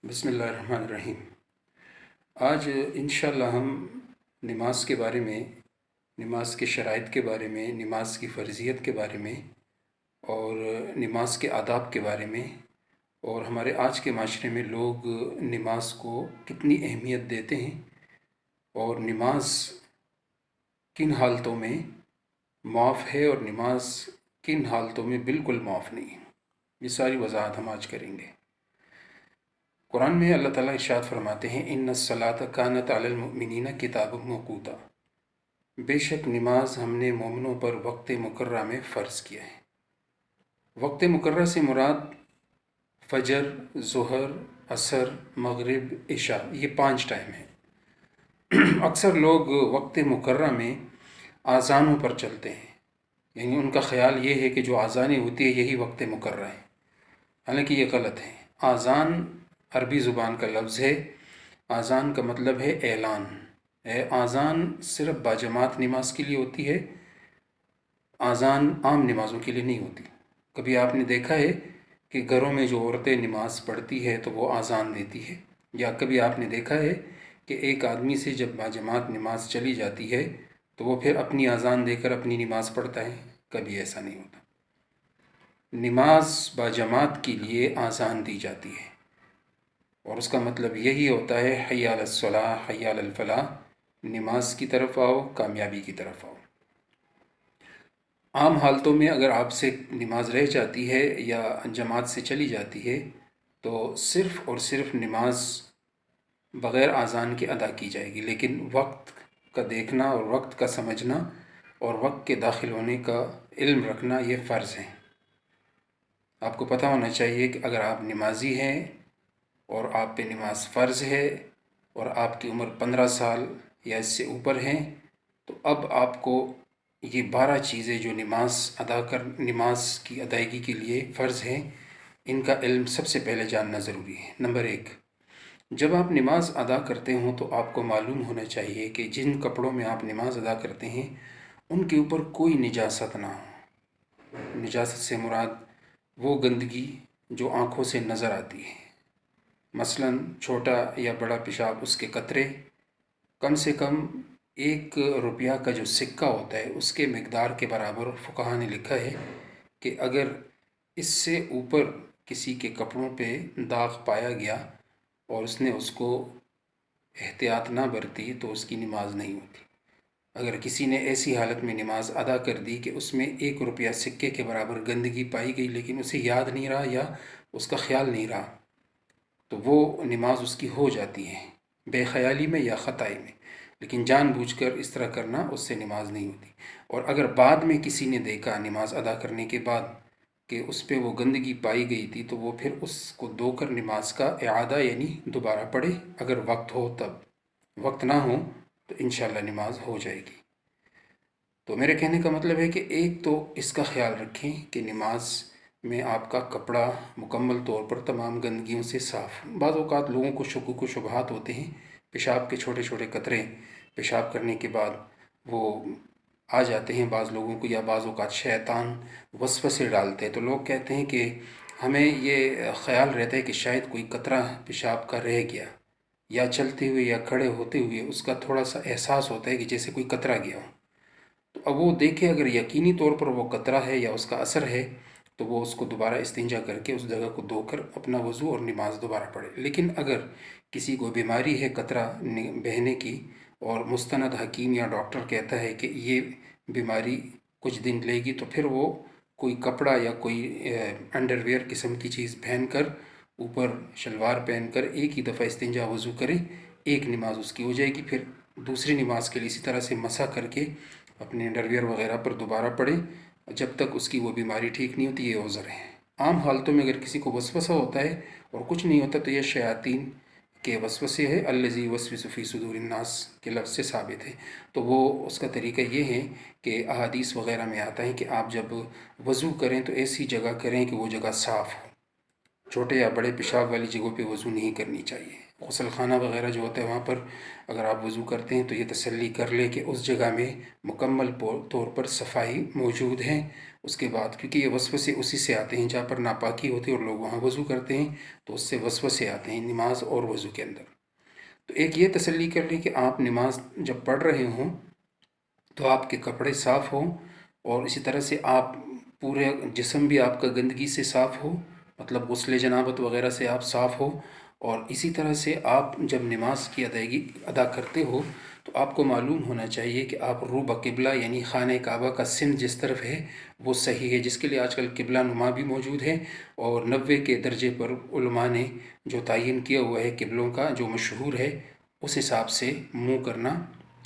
بسم اللہ الرحمن الرحیم۔ آج انشاءاللہ ہم نماز کے بارے میں، نماز کے شرائط کے بارے میں، نماز کی فرضیت کے بارے میں اور نماز کے آداب کے بارے میں اور ہمارے آج کے معاشرے میں لوگ نماز کو کتنی اہمیت دیتے ہیں اور نماز کن حالتوں میں معاف ہے اور نماز کن حالتوں میں بالکل معاف نہیں ہے، یہ ساری وضاحت ہم آج کریں گے۔ قرآن میں اللہ تعالیٰ ارشاد فرماتے ہیں ان الصلاۃ کانت علی المؤمنین کتابا موقوتا، بے شک نماز ہم نے مومنوں پر وقت مقررہ میں فرض کیا ہے۔ وقت مقررہ سے مراد فجر، ظہر، عصر، مغرب، عشاء، یہ 5 ٹائم ہیں۔ اکثر لوگ وقت مقررہ میں آذانوں پر چلتے ہیں، یعنی ان کا خیال یہ ہے کہ جو آذانیں ہوتی ہے یہی وقت مقررہ ہے، حالانکہ یہ غلط ہے۔ آذان عربی زبان کا لفظ ہے، آذان کا مطلب ہے اعلان۔ آذان صرف باجماعت نماز کے لیے ہوتی ہے، آذان عام نمازوں کے لیے نہیں ہوتی۔ کبھی آپ نے دیکھا ہے کہ گھروں میں جو عورتیں نماز پڑھتی ہے تو وہ آذان دیتی ہے، یا کبھی آپ نے دیکھا ہے کہ ایک آدمی سے جب باجماعت نماز چلی جاتی ہے تو وہ پھر اپنی آذان دے کر اپنی نماز پڑھتا ہے؟ کبھی ایسا نہیں ہوتا۔ نماز باجماعت کے لیے آذان دی جاتی ہے اور اس کا مطلب یہی ہوتا ہے حی علی الصلاح، حی علی الفلاح، نماز کی طرف آؤ، کامیابی کی طرف آؤ۔ عام حالتوں میں اگر آپ سے نماز رہ جاتی ہے یا جماعت سے چلی جاتی ہے تو صرف اور صرف نماز بغیر آذان کے ادا کی جائے گی، لیکن وقت کا دیکھنا اور وقت کا سمجھنا اور وقت کے داخل ہونے کا علم رکھنا یہ فرض ہے۔ آپ کو پتہ ہونا چاہیے کہ اگر آپ نمازی ہیں اور آپ پہ نماز فرض ہے اور آپ کی عمر 15 سال یا اس سے اوپر ہیں تو اب آپ کو یہ 12 چیزیں جو نماز کی ادائیگی کے لیے فرض ہیں، ان کا علم سب سے پہلے جاننا ضروری ہے۔ نمبر 1، جب آپ نماز ادا کرتے ہوں تو آپ کو معلوم ہونا چاہیے کہ جن کپڑوں میں آپ نماز ادا کرتے ہیں ان کے اوپر کوئی نجاست نہ ہو۔ نجاست سے مراد وہ گندگی جو آنکھوں سے نظر آتی ہے، مثلاً چھوٹا یا بڑا پیشاب، اس کے قطرے، کم سے کم 1 روپیہ کا جو سکہ ہوتا ہے اس کے مقدار کے برابر۔ فقہا نے لکھا ہے کہ اگر اس سے اوپر کسی کے کپڑوں پہ داغ پایا گیا اور اس نے اس کو احتیاط نہ برتی تو اس کی نماز نہیں ہوتی۔ اگر کسی نے ایسی حالت میں نماز ادا کر دی کہ اس میں 1 روپیہ سکے کے برابر گندگی پائی گئی لیکن اسے یاد نہیں رہا یا اس کا خیال نہیں رہا تو وہ نماز اس کی ہو جاتی ہے، بے خیالی میں یا خطائی میں، لیکن جان بوجھ کر اس طرح کرنا اس سے نماز نہیں ہوتی۔ اور اگر بعد میں کسی نے دیکھا نماز ادا کرنے کے بعد کہ اس پہ وہ گندگی پائی گئی تھی تو وہ پھر اس کو دھو کر نماز کا اعادہ یعنی دوبارہ پڑھے، اگر وقت ہو تب۔ وقت نہ ہو تو انشاءاللہ نماز ہو جائے گی۔ تو میرے کہنے کا مطلب ہے کہ ایک تو اس کا خیال رکھیں کہ نماز میں آپ کا کپڑا مکمل طور پر تمام گندگیوں سے صاف۔ بعض اوقات لوگوں کو شکوک و شبہات ہوتے ہیں، پیشاب کے چھوٹے چھوٹے قطرے پیشاب کرنے کے بعد وہ آ جاتے ہیں بعض لوگوں کو، یا بعض اوقات شیطان وسوسے ڈالتے ہیں تو لوگ کہتے ہیں کہ ہمیں یہ خیال رہتا ہے کہ شاید کوئی قطرہ پیشاب کا رہ گیا، یا چلتے ہوئے یا کھڑے ہوتے ہوئے اس کا تھوڑا سا احساس ہوتا ہے کہ جیسے کوئی قطرہ گیا ہو، تو اب وہ دیکھے اگر یقینی طور پر وہ قطرہ ہے یا اس کا اثر ہے تو وہ اس کو دوبارہ استنجا کر کے اس جگہ کو دھو کر اپنا وضو اور نماز دوبارہ پڑھے۔ لیکن اگر کسی کو بیماری ہے قطرہ بہنے کی اور مستند حکیم یا ڈاکٹر کہتا ہے کہ یہ بیماری کچھ دن لے گی تو پھر وہ کوئی کپڑا یا کوئی انڈر ویئر قسم کی چیز پہن کر، اوپر شلوار پہن کر ایک ہی دفعہ استنجا وضو کرے، ایک نماز اس کی ہو جائے گی۔ پھر دوسری نماز کے لیے اسی طرح سے مسح کر کے اپنے انڈر ویئر وغیرہ پر دوبارہ پڑھے جب تک اس کی وہ بیماری ٹھیک نہیں ہوتی۔ یہ عذر ہے۔ عام حالتوں میں اگر کسی کو وسوسہ ہوتا ہے اور کچھ نہیں ہوتا تو یہ شیاطین کے وسوسے ہے، الذی یوسوس فی صدور الناس کے لفظ سے ثابت ہے۔ تو وہ اس کا طریقہ یہ ہے کہ احادیث وغیرہ میں آتا ہے کہ آپ جب وضو کریں تو ایسی جگہ کریں کہ وہ جگہ صاف ہو۔ چھوٹے یا بڑے پیشاب والی جگہوں پہ وضو نہیں کرنی چاہیے۔ غسل خانہ وغیرہ جو ہوتا ہے وہاں پر اگر آپ وضو کرتے ہیں تو یہ تسلی کر لیں کہ اس جگہ میں مکمل طور پر صفائی موجود ہے، اس کے بعد کیونکہ یہ وسوسے اسی سے آتے ہیں، جہاں پر ناپاکی ہوتی ہے اور لوگ وہاں وضو کرتے ہیں تو اس سے وسوسے آتے ہیں نماز اور وضو کے اندر۔ تو ایک یہ تسلی کر لیں کہ آپ نماز جب پڑھ رہے ہوں تو آپ کے کپڑے صاف ہوں، اور اسی طرح سے آپ پورے جسم بھی آپ کا گندگی سے صاف ہو، مطلب غسل جنابت وغیرہ سے آپ صاف ہو، اور اسی طرح سے آپ جب نماز کی ادائیگی ادا کرتے ہو تو آپ کو معلوم ہونا چاہیے کہ آپ رو بقبلہ یعنی خانہ کعبہ کا سمت جس طرف ہے وہ صحیح ہے، جس کے لیے آج کل قبلہ نما بھی موجود ہے، اور 90 کے درجے پر علماء نے جو تعین کیا ہوا ہے قبلوں کا جو مشہور ہے، اس حساب سے منہ کرنا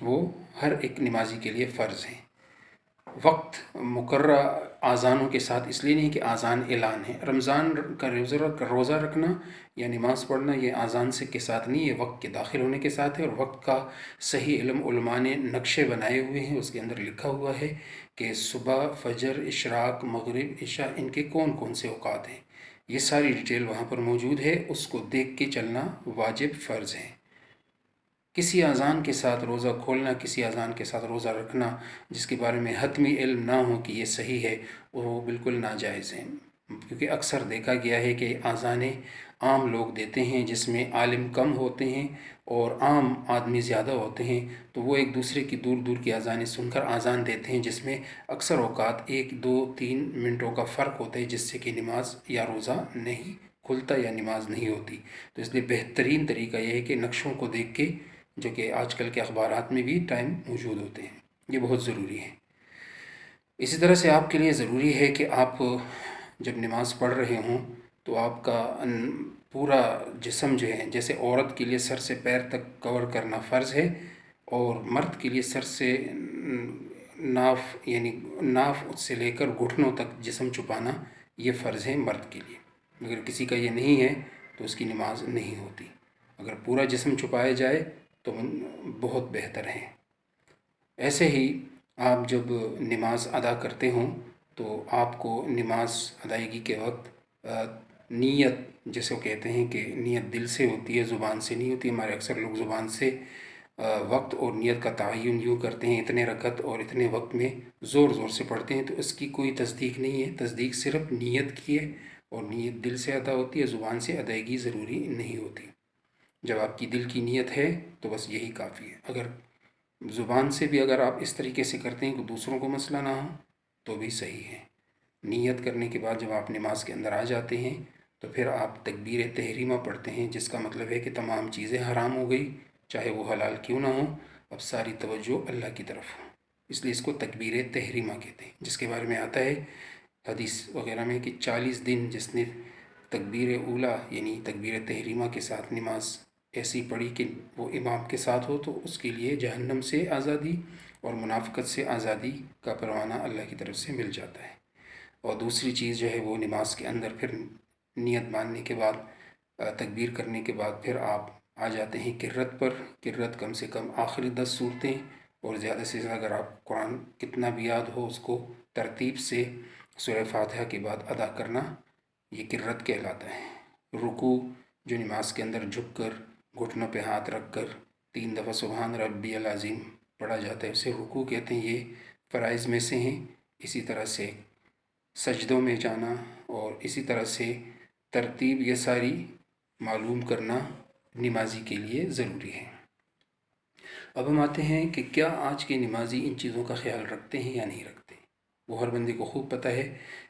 وہ ہر ایک نمازی کے لیے فرض ہے۔ وقت مقررہ اذانوں کے ساتھ، اس لیے نہیں کہ اذان اعلان ہے، رمضان کا روزہ رکھنا یا نماز پڑھنا یہ اذان سے کے ساتھ نہیں، یہ وقت کے داخل ہونے کے ساتھ ہے، اور وقت کا صحیح علم علماء نے نقشے بنائے ہوئے ہیں، اس کے اندر لکھا ہوا ہے کہ صبح، فجر، اشراق، مغرب، عشاء ان کے کون کون سے اوقات ہیں، یہ ساری ڈیٹیل وہاں پر موجود ہے، اس کو دیکھ کے چلنا واجب فرض ہے۔ کسی اذان کے ساتھ روزہ کھولنا، کسی اذان کے ساتھ روزہ رکھنا جس کے بارے میں حتمی علم نہ ہو کہ یہ صحیح ہے، وہ بالکل ناجائز ہیں، کیونکہ اکثر دیکھا گیا ہے کہ اذانیں عام لوگ دیتے ہیں جس میں عالم کم ہوتے ہیں اور عام آدمی زیادہ ہوتے ہیں، تو وہ ایک دوسرے کی دور دور کی اذانیں سن کر اذان دیتے ہیں جس میں اکثر اوقات 1، 2، 3 منٹوں کا فرق ہوتا ہے، جس سے کہ نماز یا روزہ نہیں کھلتا یا نماز نہیں ہوتی۔ تو اس لیے بہترین طریقہ یہ ہے کہ نقشوں کو دیکھ کے، جو کہ آج کل کے اخبارات میں بھی ٹائم موجود ہوتے ہیں، یہ بہت ضروری ہے۔ اسی طرح سے آپ کے لیے ضروری ہے کہ آپ جب نماز پڑھ رہے ہوں تو آپ کا پورا جسم جو ہے، جیسے عورت کے لیے سر سے پیر تک کور کرنا فرض ہے، اور مرد کے لیے سر سے ناف یعنی ناف سے لے کر گھٹنوں تک جسم چھپانا یہ فرض ہے مرد کے لیے۔ اگر کسی کا یہ نہیں ہے تو اس کی نماز نہیں ہوتی، اگر پورا جسم چھپایا جائے تو بہت بہتر ہے۔ ایسے ہی آپ جب نماز ادا کرتے ہوں تو آپ کو نماز ادائیگی کے وقت نیت جسے کہتے ہیں کہ نیت دل سے ہوتی ہے، زبان سے نہیں ہوتی۔ ہمارے اکثر لوگ زبان سے وقت اور نیت کا تعین یوں کرتے ہیں، اتنے رکعت اور اتنے وقت میں زور زور سے پڑھتے ہیں، تو اس کی کوئی تصدیق نہیں ہے۔ تصدیق صرف نیت کی ہے، اور نیت دل سے ادا ہوتی ہے، زبان سے ادائیگی ضروری نہیں ہوتی۔ جب آپ کی دل کی نیت ہے تو بس یہی کافی ہے۔ اگر زبان سے بھی اگر آپ اس طریقے سے کرتے ہیں کہ دوسروں کو مسئلہ نہ ہو تو بھی صحیح ہے۔ نیت کرنے کے بعد جب آپ نماز کے اندر آ جاتے ہیں تو پھر آپ تکبیر تحریمہ پڑھتے ہیں، جس کا مطلب ہے کہ تمام چیزیں حرام ہو گئی، چاہے وہ حلال کیوں نہ ہوں، اب ساری توجہ اللہ کی طرف ہو، اس لیے اس کو تکبیر تحریمہ کہتے ہیں، جس کے بارے میں آتا ہے حدیث وغیرہ میں کہ 40 دن جس نے تکبیر اولا یعنی تکبیر تحریمہ کے ساتھ نماز ایسی پڑھی کہ وہ امام کے ساتھ ہو تو اس کے لیے جہنم سے آزادی اور منافقت سے آزادی کا پروانہ اللہ کی طرف سے مل جاتا ہے۔ اور دوسری چیز جو ہے وہ نماز کے اندر پھر نیت باندھنے کے بعد تکبیر کرنے کے بعد پھر آپ آ جاتے ہیں قرت پر۔ قرت کم سے کم آخری 10 صورتیں، اور زیادہ سے زیادہ اگر آپ قرآن کتنا بھی یاد ہو اس کو ترتیب سے سورہ فاتحہ کے بعد ادا کرنا، یہ قرت کہلاتا ہے۔ رکوع جو نماز کے اندر جھک کر گھٹنوں پہ ہاتھ رکھ کر 3 دفعہ سبحان ربی العظیم پڑھا جاتا ہے، اسے رکوع کہتے ہیں، یہ فرائض میں سے ہیں۔ اسی طرح سے سجدوں میں جانا اور اسی طرح سے ترتیب، یہ ساری معلوم کرنا نمازی کے لیے ضروری ہے۔ اب ہم آتے ہیں کہ کیا آج کے نمازی ان چیزوں کا خیال رکھتے ہیں یا نہیں رکھتے۔ وہ ہر بندے کو خوب پتہ ہے،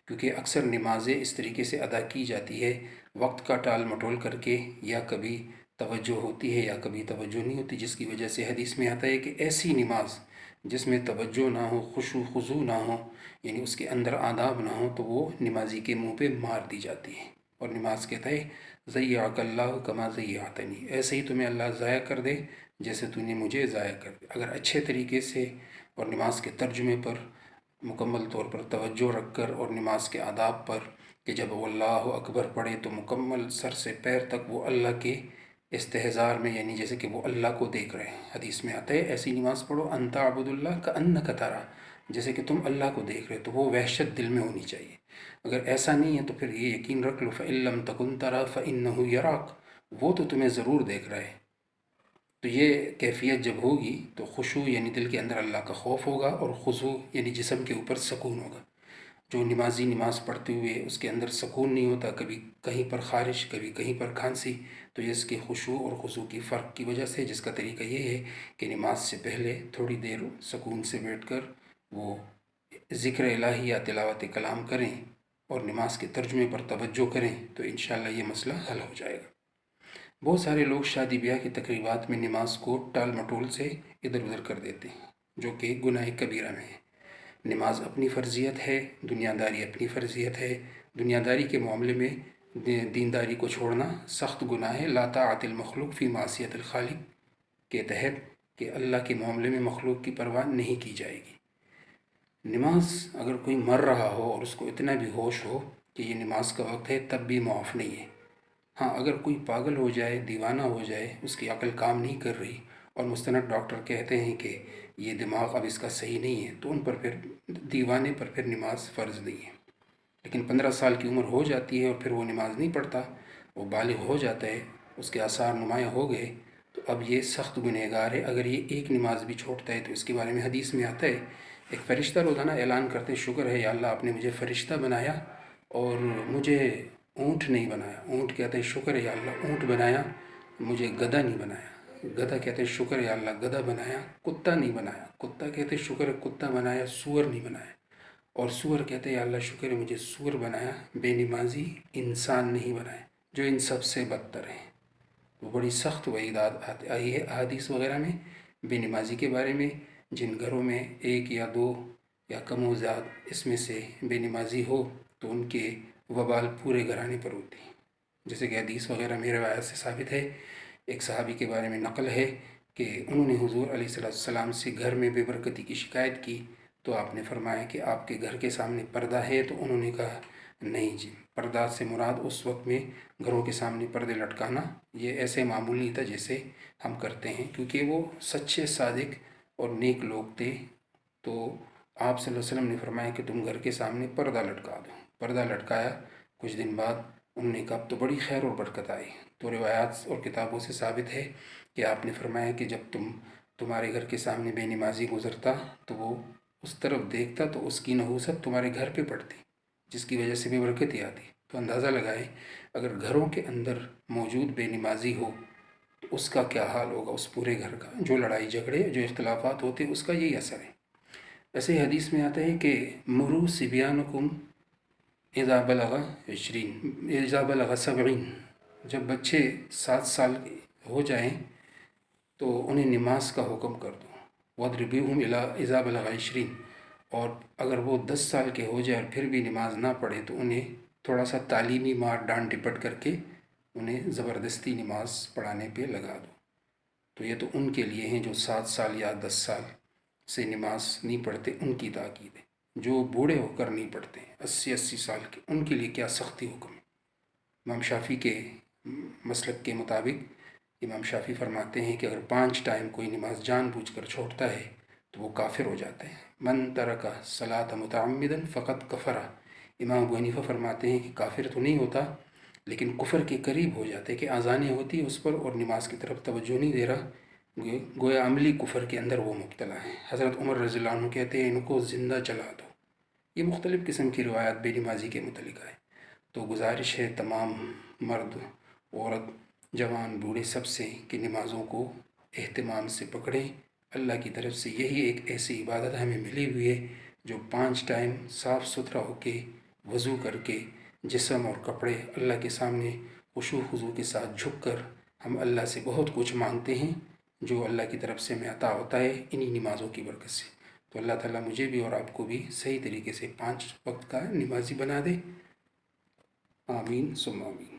کیونکہ اکثر نمازیں اس طریقے سے ادا کی جاتی ہے وقت کا ٹال مٹول کر کے، یا کبھی توجہ ہوتی ہے یا کبھی توجہ نہیں ہوتی، جس کی وجہ سے حدیث میں آتا ہے کہ ایسی نماز جس میں توجہ نہ ہو، خشوع خضوع نہ ہو، یعنی اس کے اندر آداب نہ ہو، تو وہ نمازی کے منہ پہ مار دی جاتی ہے۔ اور نماز کہتا ہے ضیعک اللہ کما ضیعتنی، ایسے ہی تمہیں اللہ ضائع کر دے جیسے تو نے مجھے ضائع کر دے۔ اگر اچھے طریقے سے اور نماز کے ترجمے پر مکمل طور پر توجہ رکھ کر، اور نماز کے آداب پر کہ جب وہ اللہ اکبر پڑھے تو مکمل سر سے پیر تک وہ اللہ کے استحضار میں، یعنی جیسے کہ وہ اللہ کو دیکھ رہے ہیں۔ حدیث میں آتا ہے ایسی نماز پڑھو انت عبد اللہ کأنک ترا، جیسے کہ تم اللہ کو دیکھ رہے، تو وہ وحشت دل میں ہونی چاہیے۔ اگر ایسا نہیں ہے تو پھر یہ یقین رکھ لو فإن لم تکن ترا فإنہ یراک، وہ تو تمہیں ضرور دیکھ رہا ہے۔ تو یہ کیفیت جب ہوگی تو خشوع یعنی دل کے اندر اللہ کا خوف ہوگا، اور خضوع یعنی جسم کے اوپر سکون ہوگا۔ جو نمازی نماز پڑھتے ہوئے اس کے اندر سکون نہیں ہوتا، کبھی کہیں پر خارش، کبھی کہیں پر کھانسی، تو یہ اس کے خشوع اور خضوع کی فرق کی وجہ سے، جس کا طریقہ یہ ہے کہ نماز سے پہلے تھوڑی دیر سکون سے بیٹھ کر وہ ذکر الہی یا تلاوت کلام کریں اور نماز کے ترجمے پر توجہ کریں، تو انشاءاللہ یہ مسئلہ حل ہو جائے گا۔ بہت سارے لوگ شادی بیاہ کی تقریبات میں نماز کو ٹال مٹول سے ادھر ادھر کر دیتے ہیں، جو کہ گناہ کبیرہ میں ہے۔ نماز اپنی فرضیت ہے، دنیا داری اپنی فرضیت ہے۔ دنیا داری کے معاملے میں دینداری کو چھوڑنا سخت گناہ ہے۔ لا طاعت المخلوق فی معصیت الخالق کے تحت کہ اللہ کے معاملے میں مخلوق کی پرواہ نہیں کی جائے گی۔ نماز اگر کوئی مر رہا ہو اور اس کو اتنا بھی ہوش ہو کہ یہ نماز کا وقت ہے، تب بھی معاف نہیں ہے۔ ہاں، اگر کوئی پاگل ہو جائے، دیوانہ ہو جائے، اس کی عقل کام نہیں کر رہی اور مستند ڈاکٹر کہتے ہیں کہ یہ دماغ اب اس کا صحیح نہیں ہے، تو ان پر پھر دیوانے پر پھر نماز فرض نہیں ہے۔ لیکن 15 سال کی عمر ہو جاتی ہے اور پھر وہ نماز نہیں پڑھتا، وہ بالغ ہو جاتا ہے، اس کے آثار نمایاں ہو گئے، تو اب یہ سخت گنہگار ہے۔ اگر یہ ایک نماز بھی چھوڑتا ہے تو اس کے بارے میں حدیث میں آتا ہے، ایک فرشتہ روزانہ اعلان کرتے ہیں، شکر ہے یا اللہ آپ نے مجھے فرشتہ بنایا اور مجھے اونٹ نہیں بنایا۔ اونٹ کہتے ہیں شکر ہے یا اللہ اونٹ بنایا، مجھے گدھا نہیں بنایا۔ گدھا کہتے ہیں شکر ہے یا اللہ گدھا بنایا، کتا نہیں بنایا۔ کتا کہتے ہیں شکر ہے کتا بنایا، سور نہیں بنایا۔ اور سور کہتے ہیں یا اللہ شکر ہے مجھے سور بنایا، بے نمازی انسان نہیں بنایا، جو ان سب سے بدتر ہیں۔ وہ بڑی سخت وعیدات آئی ہے احادیث وغیرہ میں بے نمازی کے بارے میں۔ جن گھروں میں ایک یا دو یا کم و زیاد اس میں سے بے نمازی ہو تو ان کے وبال پورے گھرانے پر ہوتی ہے، جیسے کہ حدیث وغیرہ میں روایت سے ثابت ہے۔ ایک صحابی کے بارے میں نقل ہے کہ انہوں نے حضور علیہ السلام سے گھر میں بے برکتی کی شکایت کی، تو آپ نے فرمایا کہ آپ کے گھر کے سامنے پردہ ہے؟ تو انہوں نے کہا نہیں جی، پردہ سے مراد اس وقت میں گھروں کے سامنے پردے لٹکانا یہ ایسے معمول نہیں تھا جیسے ہم کرتے ہیں، کیونکہ وہ سچے صادق اور نیک لوگ تھے۔ تو آپ صلی اللہ علیہ وسلم نے فرمایا کہ تم گھر کے سامنے پردہ لٹکا دو۔ پردہ لٹکایا، کچھ دن بعد انہوں نے کہا تو بڑی خیر اور برکت آئی۔ تو روایات اور کتابوں سے ثابت ہے کہ آپ نے فرمایا کہ جب تمہارے گھر کے سامنے بے نمازی گزرتا تو وہ اس طرف دیکھتا تو اس کی نحوست تمہارے گھر پہ پڑتی، جس کی وجہ سے بے برکتی آتی۔ تو اندازہ لگائیں اگر گھروں کے اندر موجود بے نمازی ہو تو اس کا کیا حال ہوگا، اس پورے گھر کا۔ جو لڑائی جھگڑے، جو اختلافات ہوتے، اس کا یہی اثر ہے۔ ایسے ہی حدیث میں آتا ہے کہ مرو صبیانکم اذا بلغ 20 اذا بلغ 70، جب بچے 7 سال کے ہو جائیں تو انہیں نماز کا حکم کر دو۔ وَاضْرِبُوهُمْ اذا بلغ 20، اور اگر وہ 10 سال کے ہو جائے اور پھر بھی نماز نہ پڑھے تو انہیں تھوڑا سا تعلیمی مار ڈانٹ ڈپٹ کر کے انہیں زبردستی نماز پڑھانے پہ لگا دو۔ تو یہ تو ان کے لیے ہیں جو 7 سال یا 10 سال سے نماز نہیں پڑھتے، ان کی تاکید ہے۔ جو بوڑھے ہو کر نہیں پڑھتے 80 سال کے، ان کے لیے کیا سختی حکم ہے۔ امام شافعی کے مسلک کے مطابق امام شافعی فرماتے ہیں کہ اگر 5 ٹائم کوئی نماز جان بوجھ کر چھوڑتا ہے تو وہ کافر ہو جاتا ہے۔ من ترک صلاۃ متعمدا فقط کفر۔ امام ابو حنیفہ فرماتے ہیں کہ کافر تو نہیں ہوتا لیکن کفر کے قریب ہو جاتے کہ اذانیں ہوتی اس پر اور نماز کی طرف توجہ نہیں دے رہا، گویا عملی کفر کے اندر وہ مبتلا ہے۔ حضرت عمر رضی اللہ عنہ کہتے ہیں ان کو زندہ جلا دو۔ یہ مختلف قسم کی روایات بے نمازی کے متعلق ہے۔ تو گزارش ہے تمام مرد، عورت، جوان، بوڑھے سب سے کہ نمازوں کو اہتمام سے پکڑیں۔ اللہ کی طرف سے یہی ایک ایسی عبادت ہمیں ملی ہوئی ہے جو 5 ٹائم صاف ستھرا ہو کے وضو کر کے جسم اور کپڑے اللہ کے سامنے خشوع خضوع کے ساتھ جھک کر ہم اللہ سے بہت کچھ مانگتے ہیں، جو اللہ کی طرف سے ہمیں عطا ہوتا ہے انہی نمازوں کی برکت سے۔ تو اللہ تعالیٰ مجھے بھی اور آپ کو بھی صحیح طریقے سے 5 وقت کا نمازی بنا دے۔ آمین ثم آمین۔